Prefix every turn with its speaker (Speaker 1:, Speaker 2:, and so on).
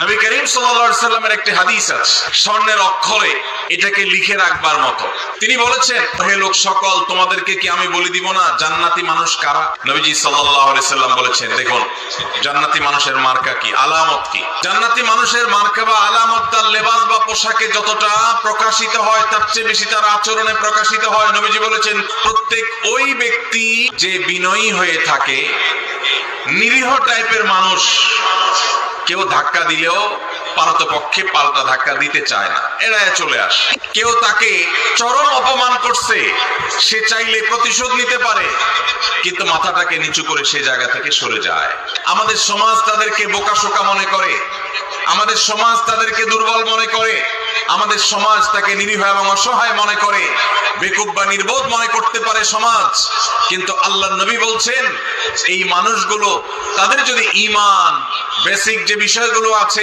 Speaker 1: নবী করিম সাল্লাল্লাহু আলাইহি সাল্লামের একটি হাদিস আছে, স্বর্ণের অক্ষরে এটাকে লিখে রাখবার মতো। তিনি বলেছেন, হে লোক সকল, তোমাদেরকে কি আমি বলে দিব না জান্নাতি মানুষ কারা? নবীজি সাল্লাল্লাহু আলাইহি সাল্লাম বলেছেন, দেখুন জান্নাতি মানুষের মার্কা কি, আলামত কি। জান্নাতি মানুষের মার্কা বা আলামত তার লেবাস বা পোশাকে যতটা প্রকাশিত হয় তার চেয়ে বেশি তার আচরণে প্রকাশিত হয়। নবীজি বলেছেন, প্রত্যেক ওই ব্যক্তি যে বিনয়ী হয়ে থাকে, নিরীহ টাইপের মানুষ, কেউ ধাক্কা দিলেও পারতপক্ষে পাল্টা ধাক্কা দিতে চায় না, এড়ায় চলে আসে। কেউ তাকে চরম অপমান করছে, সে চাইলে প্রতিশোধ নিতে পারে, কিন্তু মাথাটাকে নিচু করে সে জায়গা থেকে সরে যায়। আমাদের সমাজ তাদেরকে বোকাশোকা মনে করে, আমাদের সমাজ তাদেরকে দুর্বল মনে করে, আমাদের সমাজ তাকে নিরীহ এবং অসহায় মনে করে, বেকুব বা নির্বোধ মনে করতে পারে সমাজ। কিন্তু আল্লাহর নবী বলছেন, এই মানুষগুলো তাদের যদি ঈমান, বেসিক যে বিষয়গুলো আছে